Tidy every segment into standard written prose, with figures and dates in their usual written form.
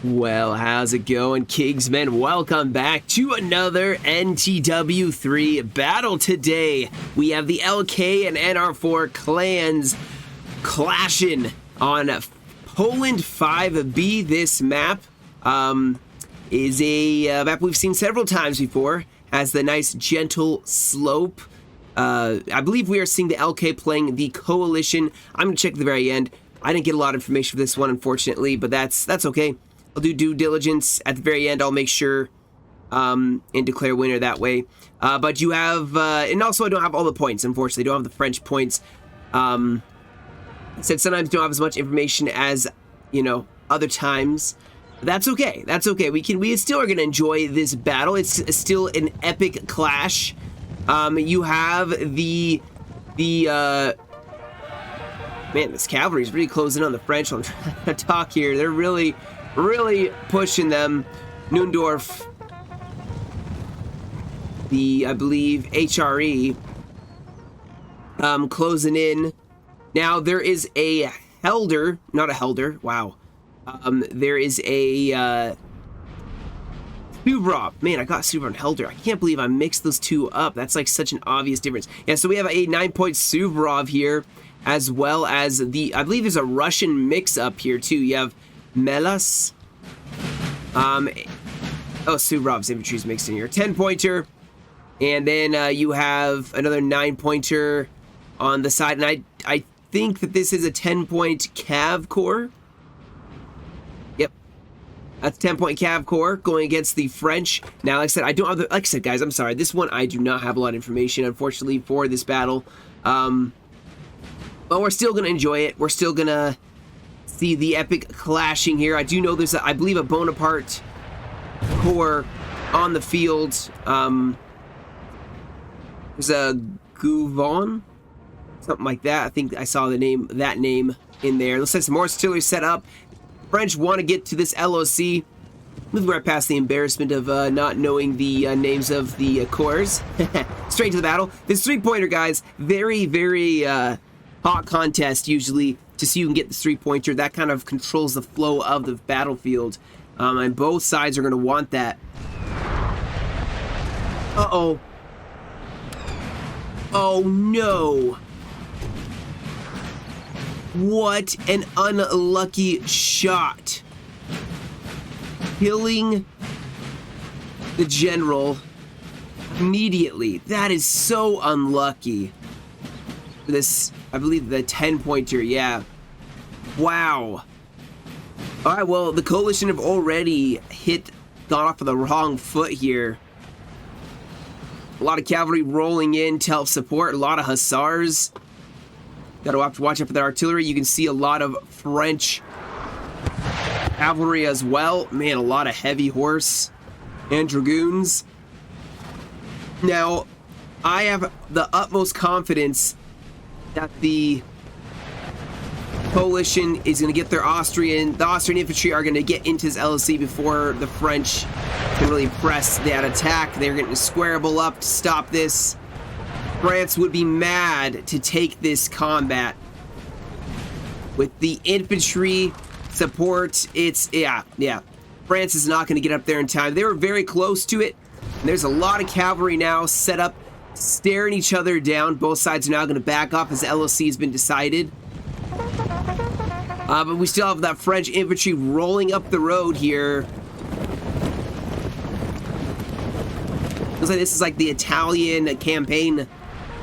Well, how's it going, Kingsmen? Welcome back to another NTW3 battle. Today, we have the Lk and NR.4 clans clashing on Poland 5B. This map is a map we've seen several times before. Has the nice gentle slope. I believe we are seeing the Lk playing the Coalition. I'm going to check at the very end. I didn't get a lot of information for this one, unfortunately, but that's okay. I'll do due diligence at the very end. I'll make sure and declare winner that way. But you have, and also I don't have all the points, unfortunately. I don't have the French points. Said sometimes don't have as much information as, you know, other times. That's okay. That's okay. We still are going to enjoy this battle. It's still an epic clash. You have the man, this cavalry is really closing on the French. I'm trying to talk here. They're really pushing them. Nundorf, I believe, HRE, closing in. Now, there is a Helder, not a Helder, wow. There is a, Suvrov. Man, I got Suvrov and Helder. I can't believe I mixed those two up. That's like such an obvious difference. Yeah, so we have a 9-point Suvrov here, as well as I believe there's a Russian mix-up here, too. You have Melas. Suvrov's infantry's mixed in here. 10-pointer. And then you have another 9-pointer on the side. And I think that this is a 10-point Cav Corps. Yep. That's 10-point Cav Corps going against the French. Now, like I said, I don't have the, like I said, guys, I'm sorry. This one, I do not have a lot of information, unfortunately, for this battle. But we're still going to enjoy it. We're still going to see the epic clashing here. I do know there's, I believe, a Bonaparte Corps on the field. There's a Gouvon, something like that. I think I saw that name in there. Looks like some more artillery set up. French want to get to this LOC. Moving right past the embarrassment of not knowing the names of the corps. Straight to the battle. This 3-pointer, guys, very hot contest usually to see who can get the 3-pointer. That kind of controls the flow of the battlefield. And both sides are going to want that. Uh-oh. Oh, no. What an unlucky shot. Killing the general immediately. That is so unlucky. This, I believe, the 10-pointer, yeah. Wow. All right, well, the Coalition have already gone off on the wrong foot here. A lot of cavalry rolling in to help support, a lot of hussars. Gotta have to watch out for that artillery. You can see a lot of French cavalry as well. Man, a lot of heavy horse and dragoons. Now, I have the utmost confidence that the Coalition is going to get the Austrian infantry are going to get into this LOC before the French can really press that attack. They're going to squarable up to stop this. France would be mad to take this combat. With the infantry support, it's, yeah. France is not going to get up there in time. They were very close to it. And there's a lot of cavalry now set up, staring each other down. Both sides are now going to back off as the LOC has been decided. But we still have that French infantry rolling up the road here. Looks like this is like the Italian campaign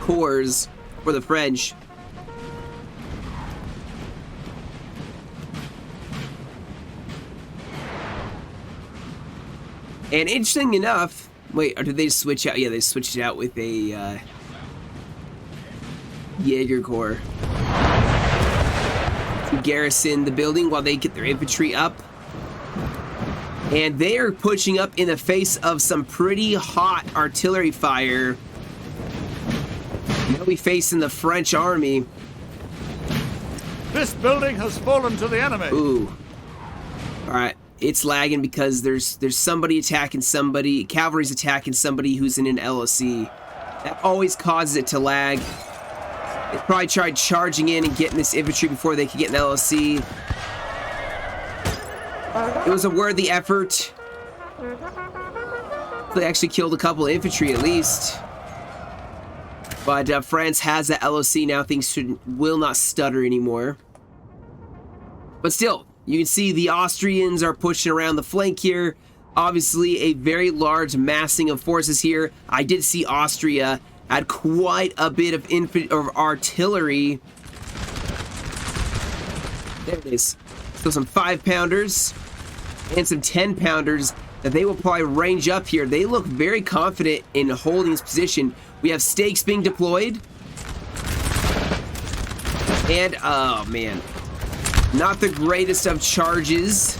corps for the French. And interesting enough, wait, or did they switch out? Yeah, they switched it out with a Jaeger Corps to garrison the building while they get their infantry up. And they are pushing up in the face of some pretty hot artillery fire. Now we facing the French army. This building has fallen to the enemy. Ooh. Alright, it's lagging because there's somebody attacking somebody. Cavalry's attacking somebody who's in an LOC. That always causes it to lag. They probably tried charging in and getting this infantry before they could get an LOC. It was a worthy effort. They actually killed a couple of infantry at least. But France has that LOC now. Things will not stutter anymore. But still, you can see the Austrians are pushing around the flank here. Obviously, a very large massing of forces here. I did see Austria had quite a bit of artillery. There it is. So some 5-pounders and some 10-pounders that they will probably range up here. They look very confident in holding this position. We have stakes being deployed. And, oh man, not the greatest of charges.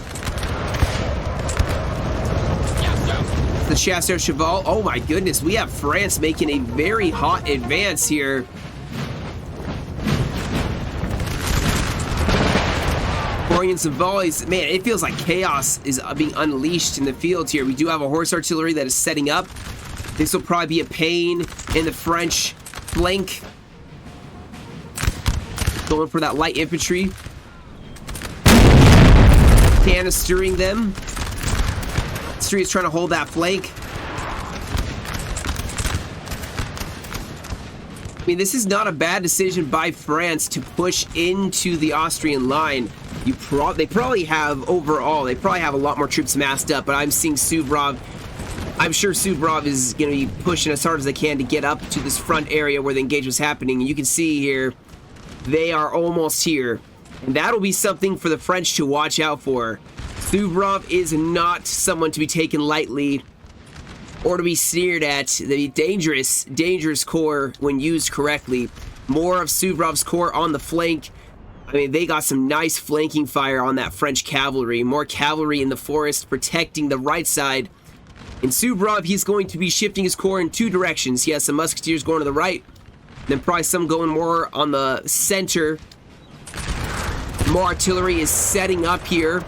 The Chasseur Cheval. Oh my goodness, we have France making a very hot advance here. Pouring in some volleys. Man, it feels like chaos is being unleashed in the field here. We do have a horse artillery that is setting up. This will probably be a pain in the French flank. Going for that light infantry. Canistering them. Is trying to hold that flank. I mean, this is not a bad decision by France to push into the Austrian line. They probably have overall, they probably have a lot more troops massed up, but I'm seeing Suvorov. I'm sure Suvorov is going to be pushing as hard as they can to get up to this front area where the engagement was happening. And you can see here, they are almost here. And that'll be something for the French to watch out for. Suvorov is not someone to be taken lightly or to be sneered at. The dangerous corps when used correctly. More of Suvorov's corps on the flank. I mean, they got some nice flanking fire on that French cavalry. More cavalry in the forest protecting the right side. In Suvorov, he's going to be shifting his corps in 2 directions. He has some musketeers going to the right, then probably some going more on the center. More artillery is setting up here.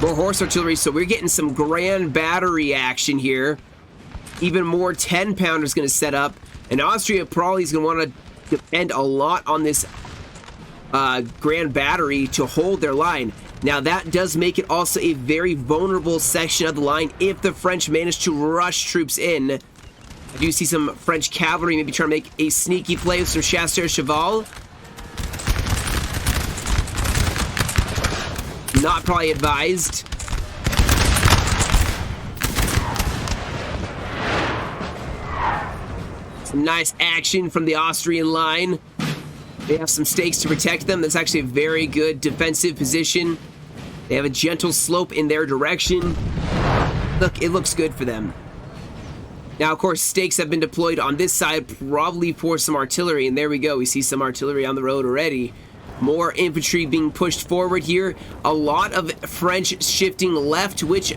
More horse artillery, so we're getting some grand battery action here. Even more 10-pounders going to set up. And Austria probably is going to want to depend a lot on this grand battery to hold their line. Now, that does make it also a very vulnerable section of the line if the French manage to rush troops in. I do see some French cavalry maybe trying to make a sneaky play with some Chasseur Cheval. Not probably advised. Some nice action from the Austrian line. They have some stakes to protect them. That's actually a very good defensive position. They have a gentle slope in their direction. Look, it looks good for them. Now, of course, stakes have been deployed on this side, probably for some artillery. And there we go. We see some artillery on the road already. More infantry being pushed forward here. A lot of French shifting left, which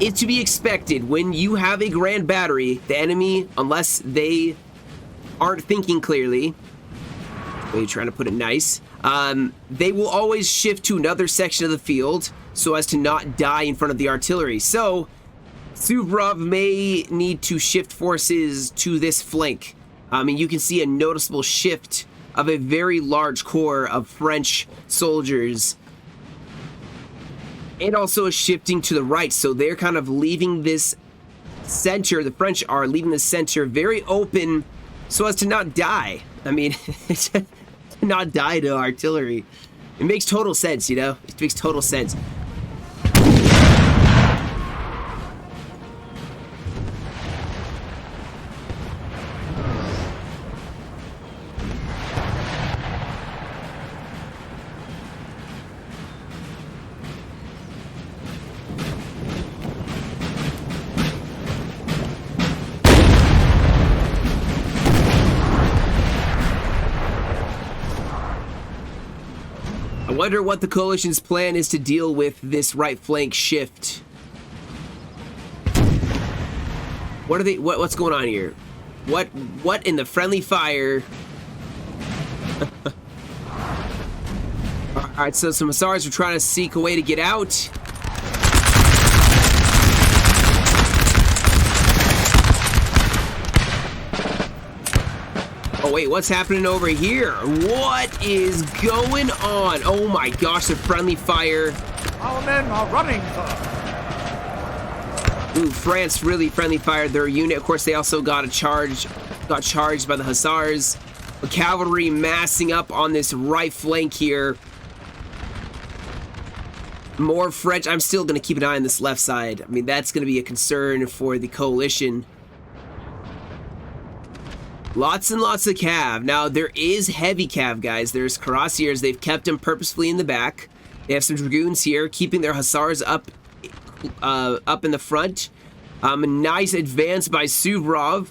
is to be expected. When you have a grand battery, the enemy, unless they aren't thinking clearly, way trying to put it nice, they will always shift to another section of the field so as to not die in front of the artillery. So Suvorov may need to shift forces to this flank. I mean, you can see a noticeable shift of a very large corps of French soldiers. And also a shifting to the right. So they're kind of leaving this center, the French are leaving the center very open so as to not die. I mean, to not die to artillery. It makes total sense, you know? It makes total sense. I wonder what the coalition's plan is to deal with this right flank shift. What are they? What's going on here? What in the friendly fire? All right, so some Hussars are trying to seek a way to get out. Oh wait, what's happening over here? What is going on? Oh my gosh, the friendly fire Our men are running, sir. Ooh, France really friendly fired their unit. Of course, they also got charged by the Hussars. The cavalry massing up on this right flank here. More French. I'm still going to keep an eye on this left side. I mean, that's going to be a concern for the coalition. Lots and lots of cav. Now, there is heavy cav, guys. There's cuirassiers. They've kept them purposefully in the back. They have some dragoons here, keeping their hussars up in the front. A nice advance by Suvorov.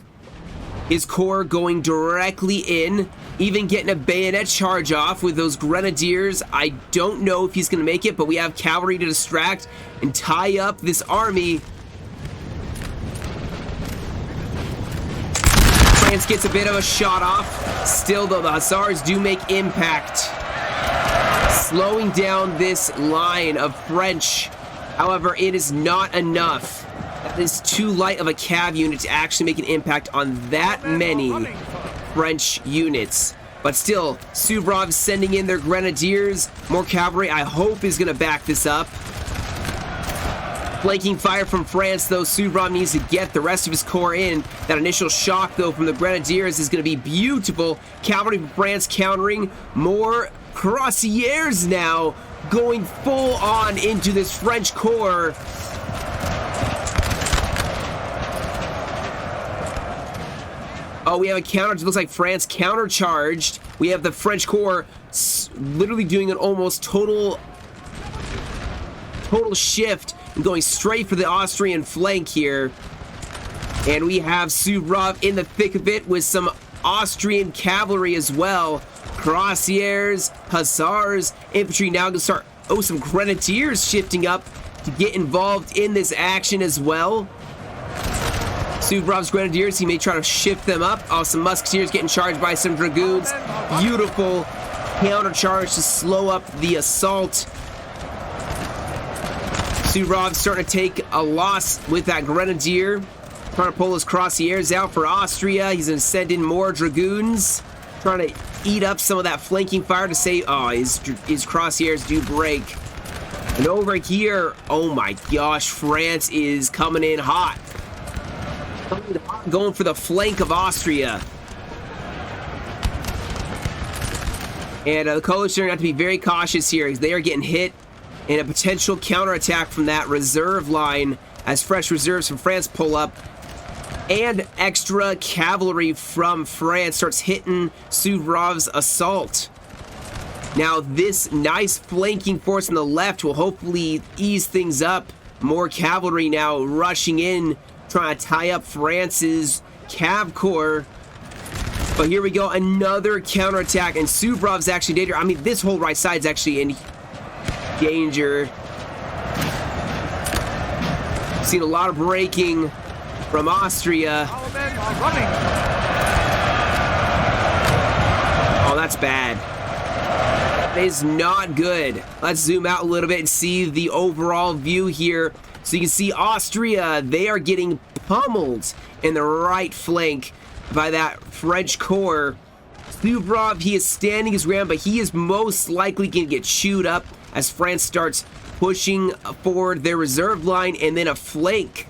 His corps going directly in, even getting a bayonet charge off with those grenadiers. I don't know if he's going to make it, but we have cavalry to distract and tie up this army. France gets a bit of a shot off. Still, though, the hussars do make impact, slowing down this line of French. However, it is not enough. That is too light of a cav unit to actually make an impact on that many French units. But still, Suvorov sending in their grenadiers. More cavalry, I hope, is going to back this up. Flanking fire from France, though. Suvorov needs to get the rest of his corps in. That initial shock, though, from the grenadiers is going to be beautiful. Cavalry from France countering. More cuirassiers now going full on into this French corps. Oh, we have a counter. It looks like France countercharged. We have the French corps literally doing an almost total shift and going straight for the Austrian flank here. And we have Suvorov in the thick of it with some Austrian cavalry as well. Cuirassiers, hussars, infantry now going to start. Oh, some grenadiers shifting up to get involved in this action as well. Suvorov's grenadiers, he may try to shift them up. Oh, some musketeers getting charged by some dragoons. Beautiful counter charge to slow up the assault. Suvorov starting to take a loss with that grenadier. Trying to pull his cuirassiers out for Austria. He's going to send in more dragoons. Trying to eat up some of that flanking fire to say, oh, his cuirassiers do break. And over here, oh my gosh, France is coming in hot. Going for the flank of Austria. And the coalition are going to have to be very cautious here. They are getting hit in a potential counterattack from that reserve line as fresh reserves from France pull up. And extra cavalry from France starts hitting Suvorov's assault. Now, this nice flanking force on the left will hopefully ease things up. More cavalry now rushing in, trying to tie up France's cav corps. But here we go, another counterattack, and Suvorov's actually in danger. I mean, this whole right side is actually in danger. Seen a lot of breaking from Austria. Our men are running. Oh, that's bad. That is not good. Let's zoom out a little bit and see the overall view here. So you can see Austria, they are getting pummeled in the right flank by that French corps. Suvorov, he is standing his ground, but he is most likely going to get chewed up as France starts pushing forward their reserve line and then a flank.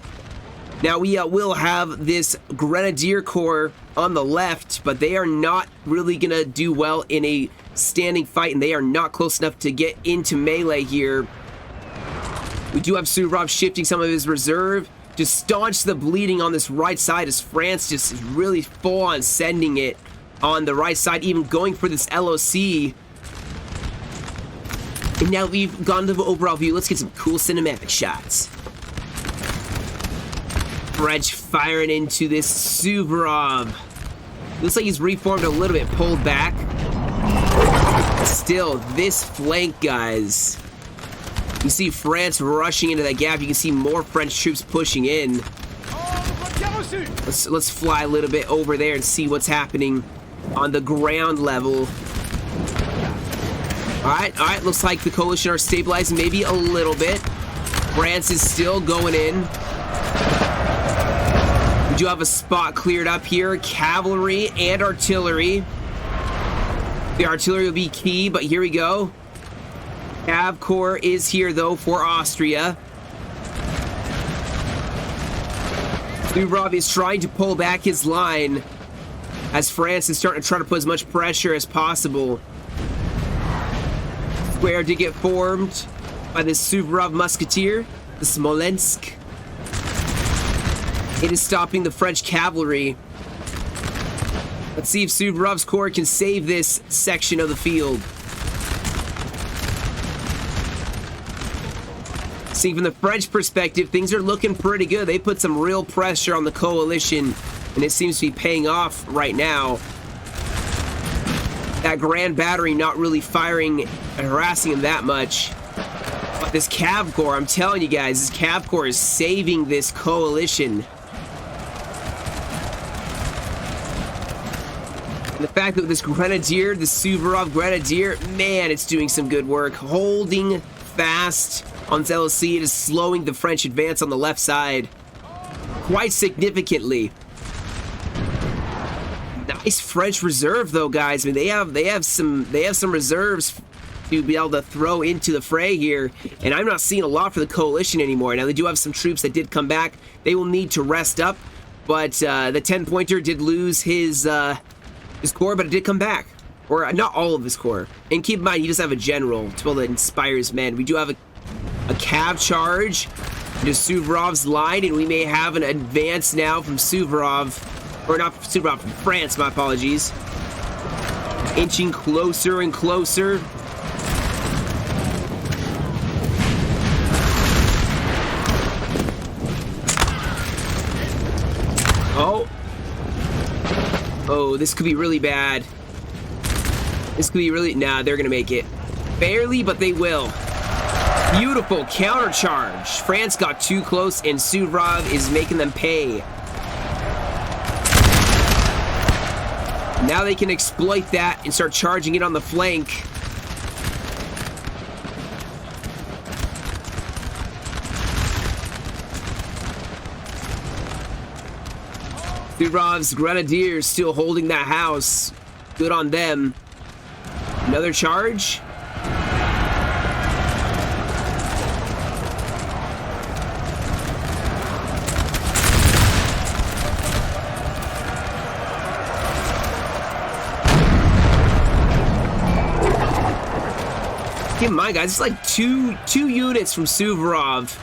Now we will have this Grenadier Corps on the left, but they are not really going to do well in a standing fight, and they are not close enough to get into melee here. We do have Suvorov shifting some of his reserve to staunch the bleeding on this right side as France just is really full on sending it on the right side, even going for this LOC. And now we've gone to the overall view. Let's get some cool cinematic shots. French firing into this Suvorov. Looks like he's reformed a little bit, pulled back. Still, this flank, guys. You see France rushing into that gap. You can see more French troops pushing in. Let's fly a little bit over there and see what's happening on the ground level. All right. Looks like the coalition are stabilizing maybe a little bit. France is still going in. We do have a spot cleared up here. Cavalry and artillery. The artillery will be key, but here we go. Cav Corps is here, though, for Austria. Suvorov is trying to pull back his line as France is starting to try to put as much pressure as possible. Square to get formed by the Suvorov musketeer, the Smolensk. It is stopping the French cavalry. Let's see if Suvorov's corps can save this section of the field. See, from the French perspective, things are looking pretty good. They put some real pressure on the coalition, and it seems to be paying off right now. That Grand Battery not really firing and harassing him that much. But this Cav Corps, I'm telling you guys, this Cav Corps is saving this coalition. And the fact that this Grenadier, the Suvorov Grenadier, man, it's doing some good work. Holding fast on LC, it is slowing the French advance on the left side quite significantly. Nice French reserve, though, guys. I mean, they have some reserves to be able to throw into the fray here, and I'm not seeing a lot for the coalition anymore. Now, they do have some troops that did come back. They will need to rest up, but the 10-pointer did lose his corps, but it did come back. Or not all of his corps. And keep in mind, he does have a general to be able to inspire his men. We do have a cav charge into Suvorov's line, and we may have an advance now from Suvorov. Or not Suvorov, from France, my apologies. Inching closer and closer. Oh. Oh, this could be really bad. This could be really... Nah, they're gonna make it. Barely, but they will. Beautiful counter charge. France got too close, and Suvorov is making them pay. Now they can exploit that and start charging it on the flank. Suvorov's Grenadiers still holding that house. Good on them. Another charge. Keep in mind, guys, it's like two units from Suvorov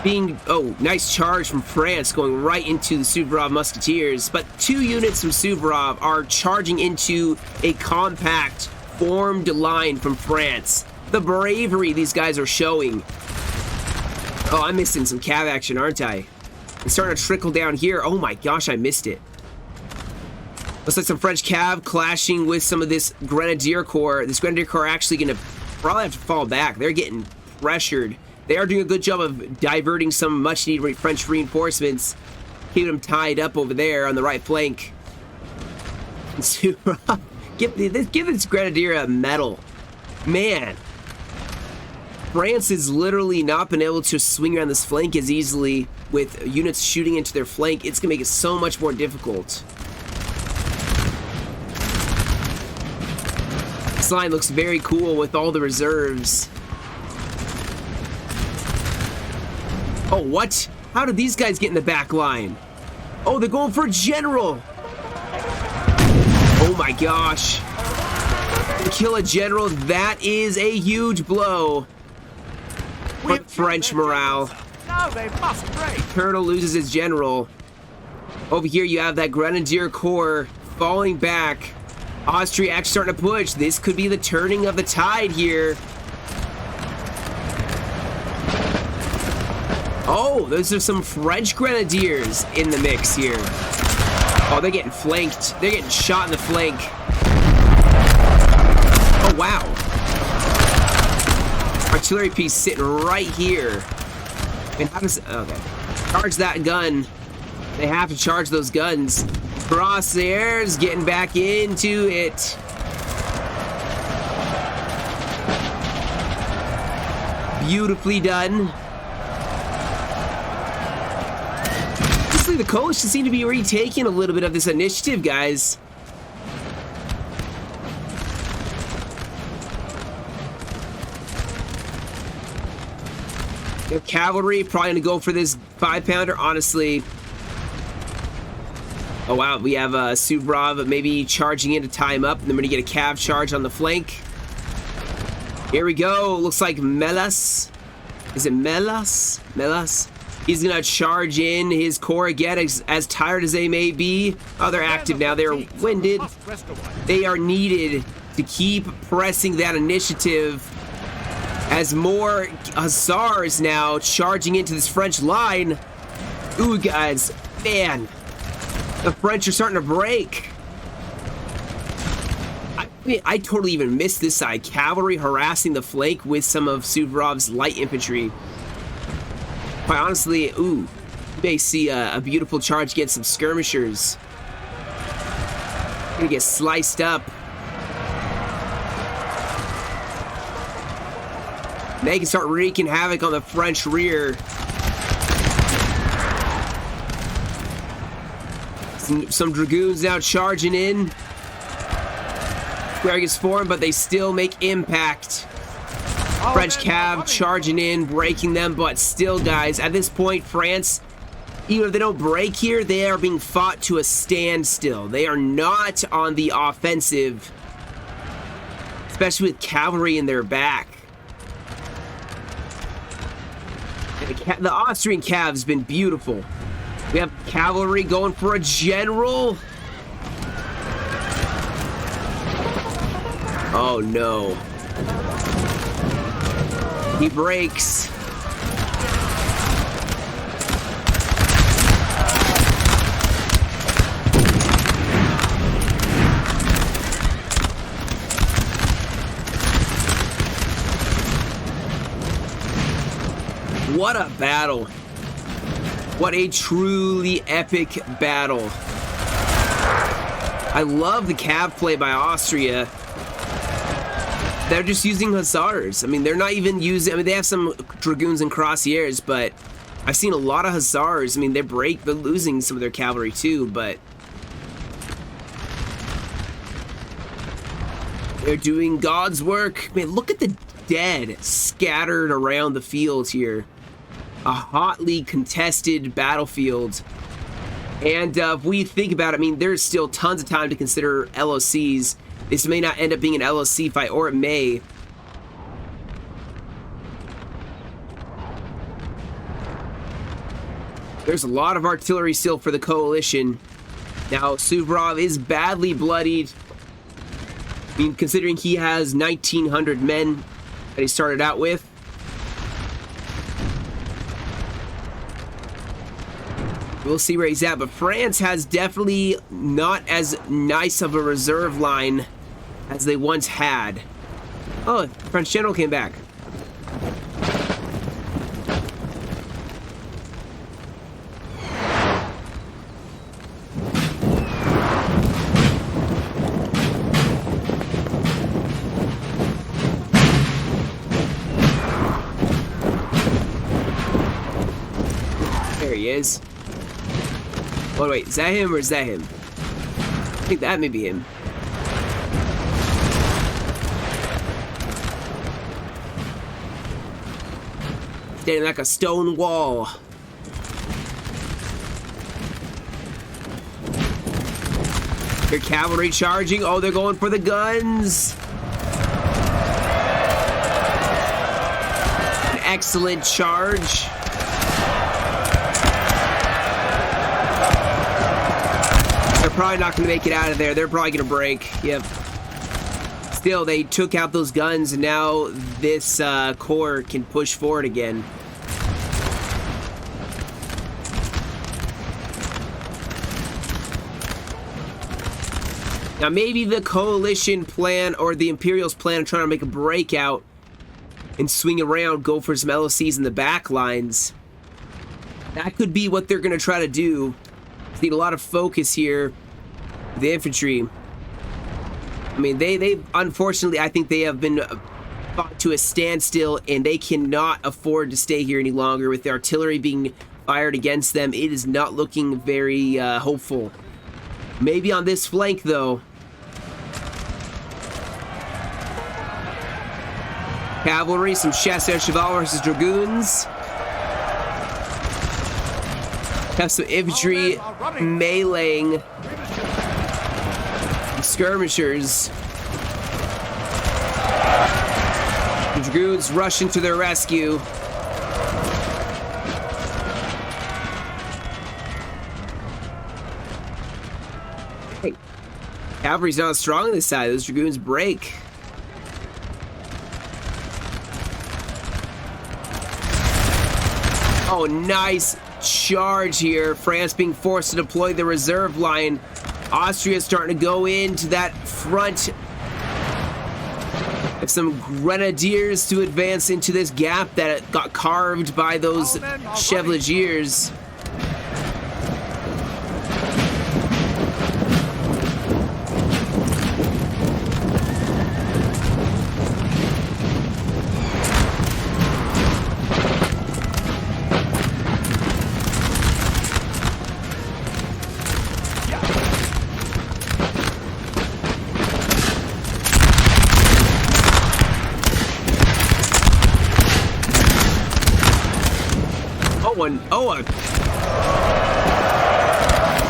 being... Oh, nice charge from France going right into the Suvorov Musketeers. But 2 units from Suvorov are charging into a compact, formed line from France. The bravery these guys are showing. Oh, I'm missing some cav action, aren't I? It's starting to trickle down here. Oh my gosh, I missed it. Looks like some French cav clashing with some of this Grenadier Corps. This Grenadier Corps actually going to probably have to fall back. They're getting pressured. They are doing a good job of diverting some much-needed French reinforcements, keeping them tied up over there on the right flank. Give this Grenadier a medal. Man, France has literally not been able to swing around this flank as easily with units shooting into their flank. It's going to make it so much more difficult. This line looks very cool with all the reserves. Oh, what? How did these guys get in the back line? Oh, they're going for a general. Oh my gosh. To kill a general, that is a huge blow. But French morale. Now they must break. Colonel loses his general. Over here you have that Grenadier Corps falling back. Austria actually starting to push. This could be the turning of the tide here. Oh, those are some French Grenadiers in the mix here. Oh, they're getting flanked. They're getting shot in the flank. Oh, wow. Artillery piece sitting right here. And how does... Okay. Charge that gun. They have to charge those guns. Crosshairs getting back into it. Beautifully done. The coalition seem to be retaking a little bit of this initiative, guys. The cavalry probably gonna go for this 5-pounder, honestly. Oh wow, we have Suvorov maybe charging in to tie him up, and then we're gonna get a cav charge on the flank. Here we go. Looks like Melas. Is it Melas? Melas? He's gonna charge in his corps again, as tired as they may be. Oh, they're active now. They're winded. They are needed to keep pressing that initiative as more Hussars now charging into this French line. Ooh, guys, man, the French are starting to break. I totally even missed this side. Cavalry harassing the flank with some of Suvorov's light infantry. Quite honestly, ooh, you may see a beautiful charge against some skirmishers. Gonna get sliced up. They can start wreaking havoc on the French rear. Some dragoons now charging in. Square gets formed, but they still make impact. French cav charging in, breaking them, but still, guys, at this point, France, even if they don't break here, they are being fought to a standstill. They are not on the offensive, especially with cavalry in their back. The Austrian cav has been beautiful. We have cavalry going for a general. Oh no. He breaks. What a battle. What a truly epic battle. I love the cav play by Austria. They're just using Hussars. I mean, they're not even using... I mean, they have some Dragoons and Cuirassiers, but I've seen a lot of Hussars. I mean, they're losing some of their cavalry too, but... they're doing God's work. Man, look at the dead scattered around the fields here. A hotly contested battlefield. And if we think about it, I mean, there's still tons of time to consider LOCs. This may not end up being an LOC fight, or it may. There's a lot of artillery still for the coalition. Now, Suvorov is badly bloodied. I mean, considering he has 1,900 men that he started out with. We'll see where he's at, but France has definitely not as nice of a reserve line as they once had. Oh, French general came back. There he is. Oh wait, is that him or is that him? I think that may be him. Standing like a stone wall. Your cavalry charging. Oh, they're going for the guns. An excellent charge. They're probably not going to make it out of there. They're probably going to break. Yep. Still, they took out those guns, and now this corps can push forward again. Now, maybe the coalition plan or the Imperials plan of trying to make a breakout and swing around, go for some LOCs in the back lines. That could be what they're going to try to do. Need a lot of focus here. The infantry. I mean, they unfortunately, I think they have been brought to a standstill, and they cannot afford to stay here any longer with the artillery being fired against them. It is not looking very hopeful. Maybe on this flank, though. Cavalry, some chasseurs cheval versus dragoons. Have some infantry meleeing skirmishers. The dragoons rushing to their rescue. Hey, cavalry's not strong on this side. Those dragoons break. Oh, nice charge here. France being forced to deploy the reserve line. Austria starting to go into that front. Have some grenadiers to advance into this gap that got carved by those chevaliers.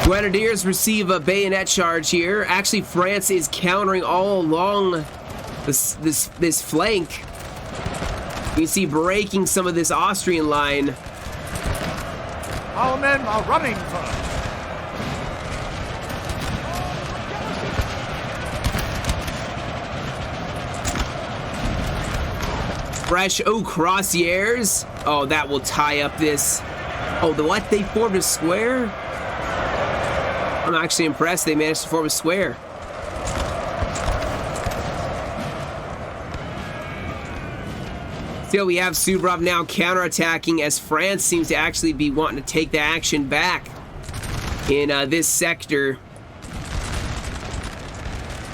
Grenadiers receive a bayonet charge here. Actually, France is countering all along this flank. You see breaking some of this Austrian line. Our men are running for Fresh, crossieres. Oh, that will tie up this. Oh, the what? They formed a square? I'm actually impressed they managed to form a square. Still, we have Suvorov now counterattacking as France seems to actually be wanting to take the action back in this sector.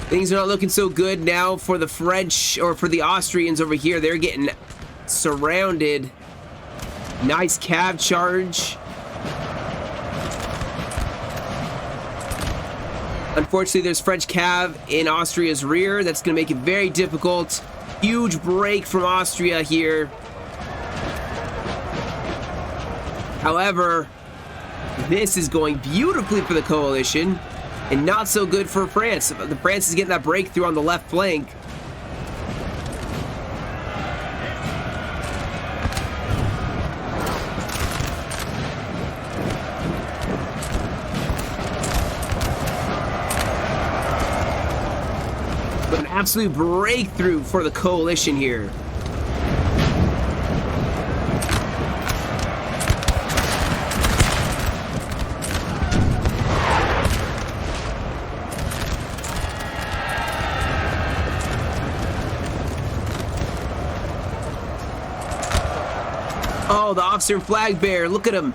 Things are not looking so good now for the French, or for the Austrians over here. They're getting surrounded. Nice cav charge. Unfortunately, there's French cav in Austria's rear. That's going to make it very difficult. Huge break from Austria here. However, this is going beautifully for the coalition. And not so good for France. The France is getting that breakthrough on the left flank. But an absolute breakthrough for the coalition here. Oh, the Austrian flag bearer, look at him.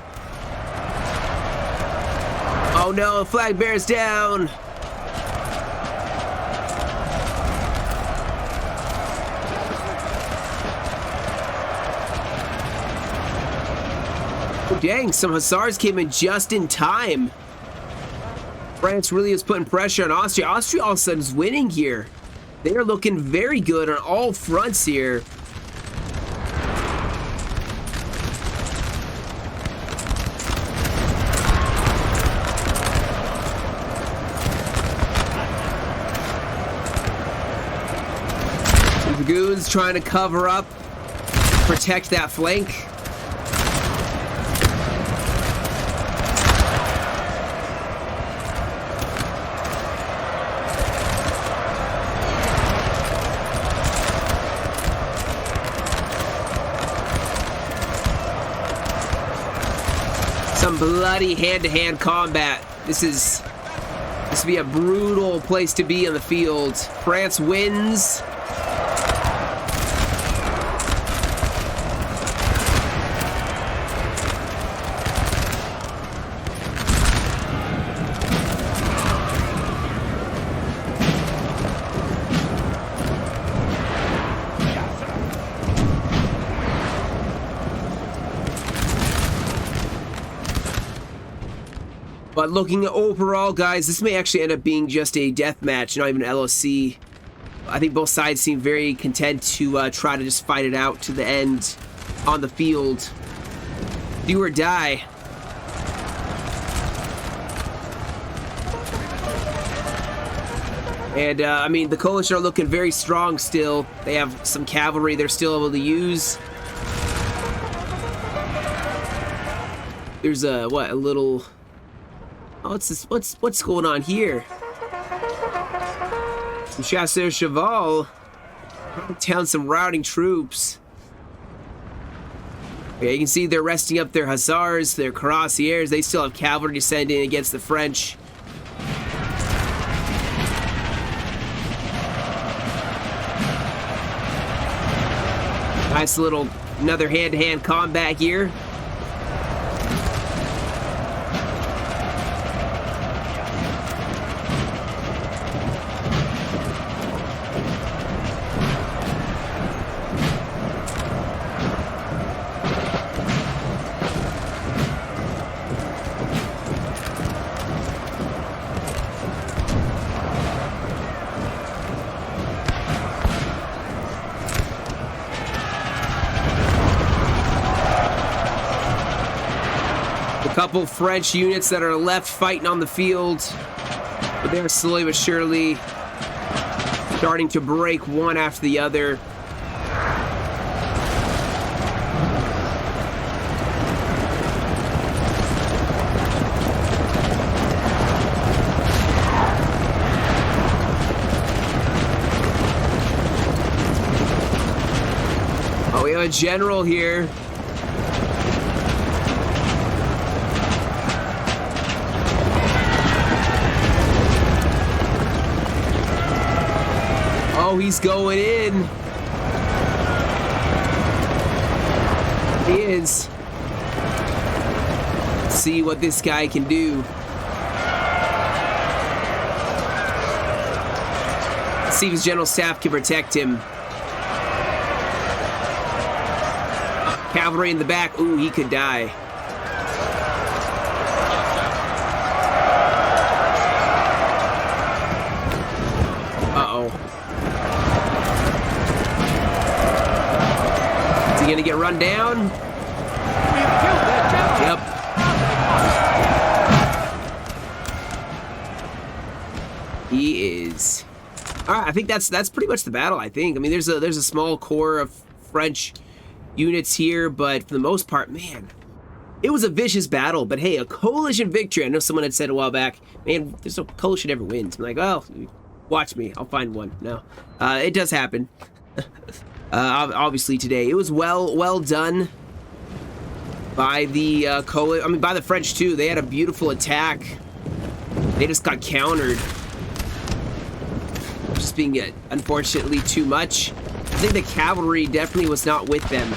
Oh no, the flag bearer's down. Oh dang, some hussars came in just in time. France really is putting pressure on Austria. Austria all of a sudden is winning here. They are looking very good on all fronts here. Dragoons trying to cover up, protect that flank. Some bloody hand-to-hand combat. This would be a brutal place to be on the field. France wins. But looking at overall, guys, this may actually end up being just a death match, not even an LOC. I think both sides seem very content to try to just fight it out to the end on the field. Do or die. And, I mean, the coalition are looking very strong still. They have some cavalry they're still able to use. There's a, what, a little... Oh, what's this? What's going on here? Some chasseurs cheval. Down some routing troops. Okay, you can see they're resting up their hussars, their cuirassiers. They still have cavalry to send in against the French. Nice little, another hand-to-hand combat here. Couple French units that are left fighting on the field, but they're slowly but surely starting to break one after the other. Oh, we have a general here. Oh, he's going in. He is. Let's see what this guy can do. Let's see if his general staff can protect him. Cavalry in the back. Ooh, he could die. Gonna get run down. Yep. He is. All right, I think that's pretty much the battle. I think. I mean, there's a small core of French units here, but for the most part, man, it was a vicious battle. But hey, a coalition victory. I know someone had said a while back, man, there's no coalition ever wins. I'm like, well, watch me. I'll find one. No, it does happen. Obviously today it was well done by the by the French too. They had a beautiful attack. They just got countered, just being unfortunately too much. I think the cavalry definitely was not with them.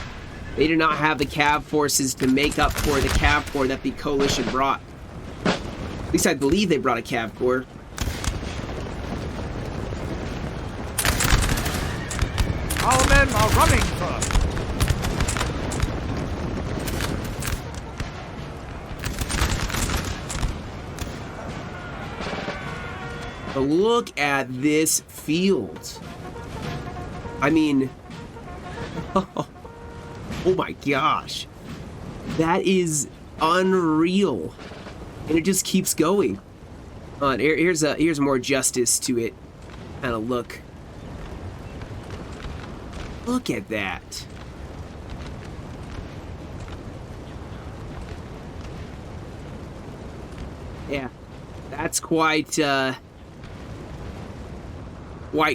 They did not have the cav forces to make up for the cav corps that the coalition brought. At least I believe they brought a cav corps. Our men are running, sir. But look at this field. I mean, oh my gosh. That is unreal. And it just keeps going. Here's more justice to it. Kind of look. Look at that. Yeah, that's quite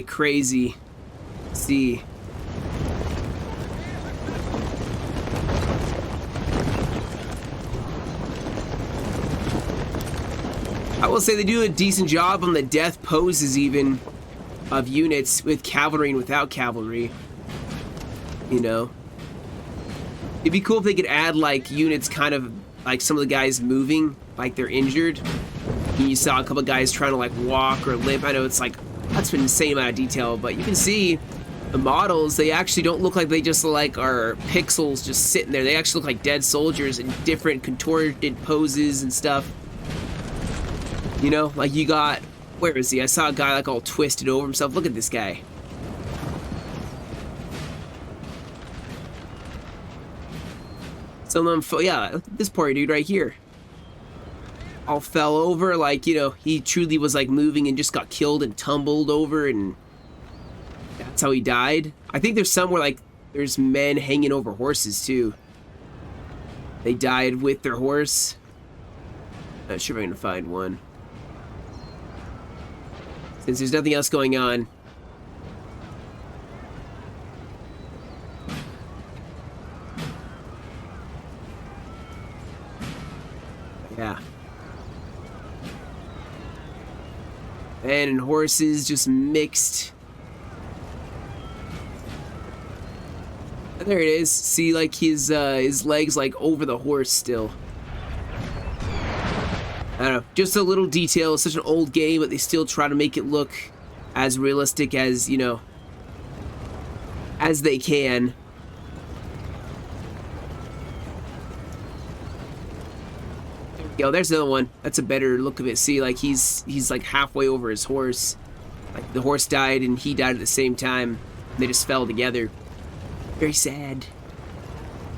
crazy. Let's see. I will say they do a decent job on the death poses even of units with cavalry and without cavalry. You know, it'd be cool if they could add like units kind of like some of the guys moving like they're injured. And you saw a couple of guys trying to like walk or limp. I know it's like that's an insane amount of detail, but you can see the models, they actually don't look like they just like are pixels just sitting there. They actually look like dead soldiers in different contorted poses and stuff. You know, like you got, where is he? I saw a guy like all twisted over himself. Look at this guy. Some of them, yeah, this poor dude right here. all fell over, like, you know, he truly was like moving and just got killed and tumbled over, and that's how he died. I think there's some where like there's men hanging over horses too. They died with their horse. Not sure if I'm gonna find one. Since there's nothing else going on. Yeah. And horses just mixed. And there it is. See, like his legs like over the horse still. I don't know. Just a little detail. It's such an old game, but they still try to make it look as realistic as, you know, as they can. There we go. There's another one. That's a better look of it. See, like he's like halfway over his horse. Like the horse died and he died at the same time. They just fell together. Very sad.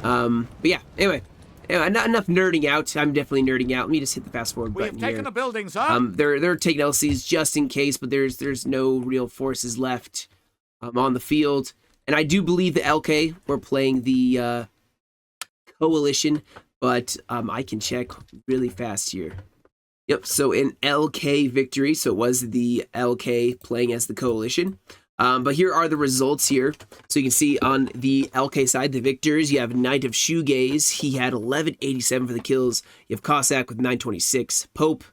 But yeah. Anyway. Not enough nerding out. I'm definitely nerding out. Let me just hit the fast forward button here. We have taken a building, sir. They're taking LCs just in case, but there's no real forces left on the field. And I do believe the LK were playing the coalition, but I can check really fast here. Yep. So an LK victory. So it was the LK playing as the coalition. But here are the results here. So you can see on the LK side, the victors, you have Knight of Shoegaze. He had 1187 for the kills. You have Cossack with 926, Pope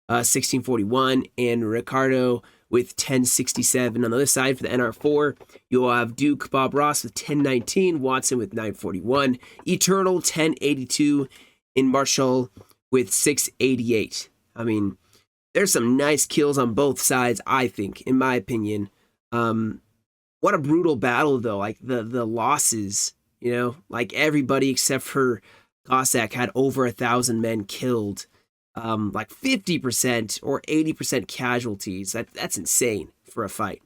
1641, and Ricardo with 1067. On the other side, for the NR4, you'll have Duke Bob Ross with 1019, Watson with 941, Eternal 1082, and Marshall with 688. I mean, there's some nice kills on both sides, I think, in my opinion. What a brutal battle though, like the losses, you know, like everybody except for Cossack had over 1,000 men killed, like 50% or 80% casualties. That's insane for a fight.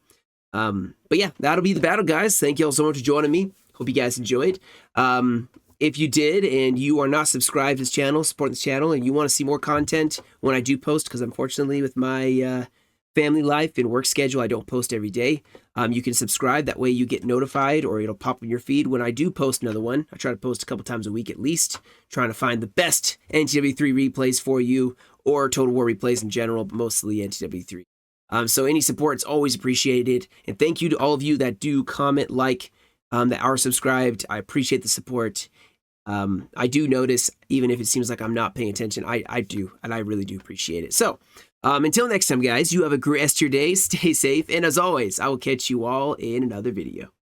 But yeah, that'll be the battle, guys. Thank you all so much for joining me. Hope you guys enjoyed. If you did and you are not subscribed to this channel, support this channel, and you want to see more content when I do post, because unfortunately with my family life and work schedule, I don't post every day. You can subscribe. That way you get notified, or it'll pop in your feed when I do post another one. I try to post a couple times a week at least, trying to find the best NTW3 replays for you, or Total War replays in general, but mostly NTW3. So any support is always appreciated. And thank you to all of you that do comment, like, that are subscribed. I appreciate the support. I do notice, even if it seems like I'm not paying attention, I do, and I really do appreciate it. So, until next time, guys, you have a great rest of your day, stay safe, and as always, I will catch you all in another video.